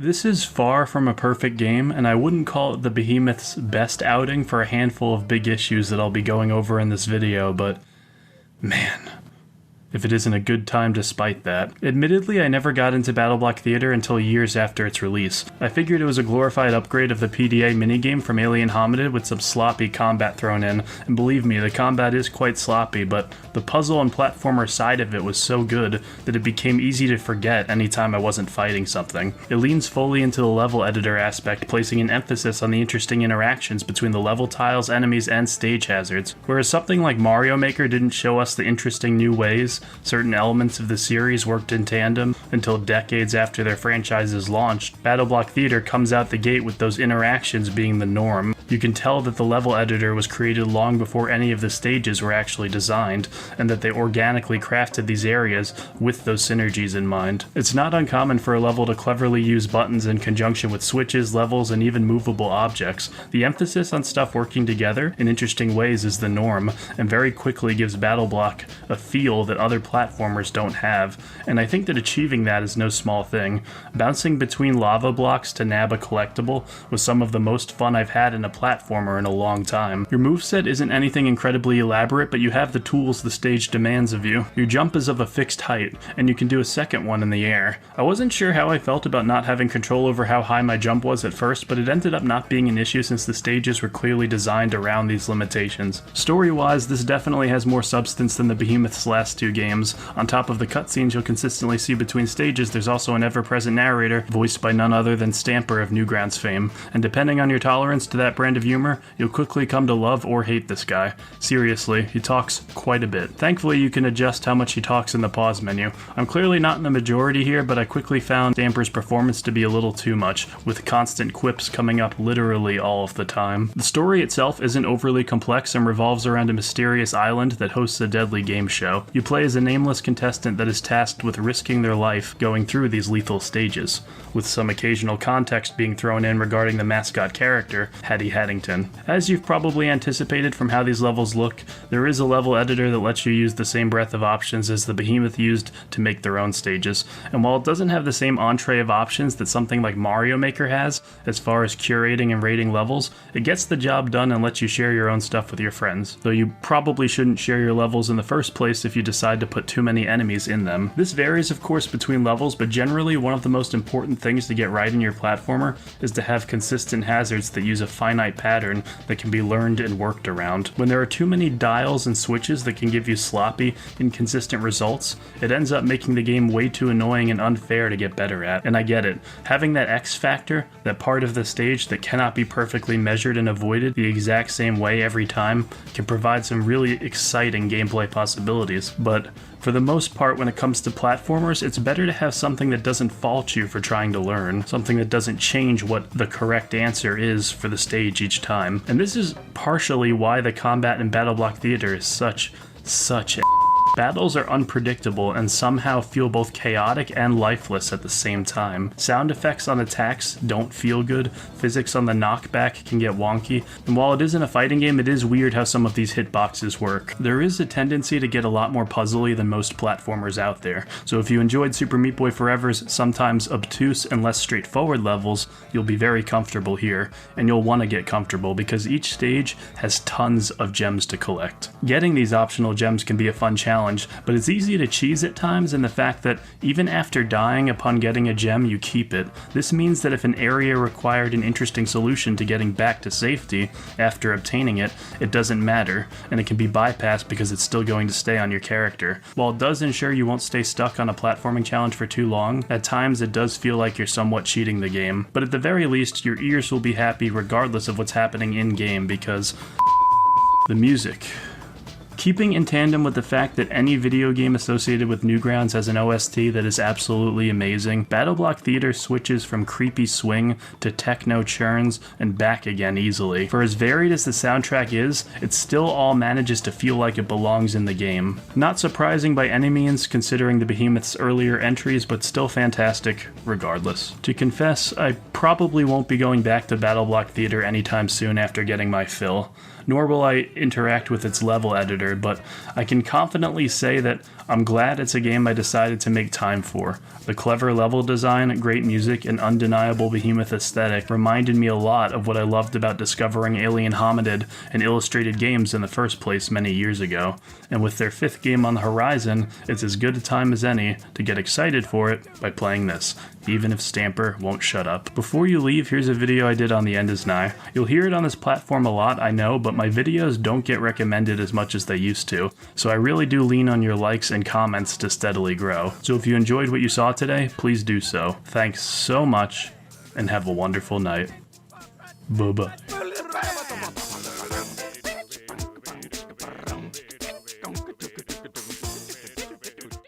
This is far from a perfect game, and I wouldn't call it the Behemoths' best outing for a handful of big issues that I'll be going over in this video, but man, if it isn't a good time despite that. Admittedly, I never got into BattleBlock Theater until years after its release. I figured it was a glorified upgrade of the PDA minigame from Alien Hominid with some sloppy combat thrown in, and believe me, the combat is quite sloppy, but the puzzle and platformer side of it was so good that it became easy to forget anytime I wasn't fighting something. It leans fully into the level editor aspect, placing an emphasis on the interesting interactions between the level tiles, enemies, and stage hazards. Whereas something like Mario Maker didn't show us the interesting new ways certain elements of the series worked in tandem until decades after their franchises launched, BattleBlock Theater comes out the gate with those interactions being the norm. You can tell that the level editor was created long before any of the stages were actually designed, and that they organically crafted these areas with those synergies in mind. It's not uncommon for a level to cleverly use buttons in conjunction with switches, levels, and even movable objects. The emphasis on stuff working together in interesting ways is the norm, and very quickly gives BattleBlock a feel that other platformers don't have, and I think that achieving that is no small thing. Bouncing between lava blocks to nab a collectible was some of the most fun I've had in a platformer in a long time. Your moveset isn't anything incredibly elaborate, but you have the tools the stage demands of you. Your jump is of a fixed height, and you can do a second one in the air. I wasn't sure how I felt about not having control over how high my jump was at first, but it ended up not being an issue since the stages were clearly designed around these limitations. Story-wise, this definitely has more substance than the Behemoth's last two games. On top of the cutscenes you'll consistently see between stages, there's also an ever-present narrator, voiced by none other than Stamper of Newgrounds fame, and depending on your tolerance to that brand of humor, you'll quickly come to love or hate this guy. Seriously, he talks quite a bit. Thankfully, you can adjust how much he talks in the pause menu. I'm clearly not in the majority here, but I quickly found Stamper's performance to be a little too much, with constant quips coming up literally all of the time. The story itself isn't overly complex and revolves around a mysterious island that hosts a deadly game show. You play as a nameless contestant that is tasked with risking their life going through these lethal stages, with some occasional context being thrown in regarding the mascot character, Hattie Haddington. As you've probably anticipated from how these levels look, there is a level editor that lets you use the same breadth of options as the Behemoth used to make their own stages, and while it doesn't have the same entree of options that something like Mario Maker has, as far as curating and rating levels, it gets the job done and lets you share your own stuff with your friends, though you probably shouldn't share your levels in the first place if you decide to put too many enemies in them. This varies of course between levels, but generally one of the most important things to get right in your platformer is to have consistent hazards that use a finite pattern that can be learned and worked around. When there are too many dials and switches that can give you sloppy, inconsistent results, it ends up making the game way too annoying and unfair to get better at. And I get it. Having that X factor, that part of the stage that cannot be perfectly measured and avoided the exact same way every time, can provide some really exciting gameplay possibilities, but for the most part, when it comes to platformers, it's better to have something that doesn't fault you for trying to learn, something that doesn't change what the correct answer is for the stage each time. And this is partially why the combat in BattleBlock Theater is such a battles are unpredictable and somehow feel both chaotic and lifeless at the same time. Sound effects on attacks don't feel good, physics on the knockback can get wonky, and while it isn't a fighting game, it is weird how some of these hitboxes work. There is a tendency to get a lot more puzzly than most platformers out there, so if you enjoyed Super Meat Boy Forever's sometimes obtuse and less straightforward levels, you'll be very comfortable here, and you'll want to get comfortable because each stage has tons of gems to collect. Getting these optional gems can be a fun challenge, but it's easy to cheese at times in the fact that even after dying upon getting a gem, you keep it. This means that if an area required an interesting solution to getting back to safety after obtaining it, it doesn't matter, and it can be bypassed because it's still going to stay on your character. While it does ensure you won't stay stuck on a platforming challenge for too long, at times it does feel like you're somewhat cheating the game. But at the very least, your ears will be happy regardless of what's happening in-game because the music. Keeping in tandem with the fact that any video game associated with Newgrounds has an OST that is absolutely amazing, BattleBlock Theater switches from creepy swing to techno churns and back again easily. For as varied as the soundtrack is, it still all manages to feel like it belongs in the game. Not surprising by any means considering the Behemoth's earlier entries, but still fantastic regardless. To confess, I probably won't be going back to BattleBlock Theater anytime soon after getting my fill. nor will I interact with its level editor, but I can confidently say that I'm glad it's a game I decided to make time for. The clever level design, great music, and undeniable Behemoth aesthetic reminded me a lot of what I loved about discovering Alien Hominid and Illustrated Games in the first place many years ago, and with their 5th game on the horizon, it's as good a time as any to get excited for it by playing this, even if Stamper won't shut up. Before you leave, here's a video I did on the End is Nigh. You'll hear it on this platform a lot, I know, but my videos don't get recommended as much as they used to, so I really do lean on your likes and comments to steadily grow. So if you enjoyed what you saw today, please do so. Thanks so much, and have a wonderful night. Bye-bye.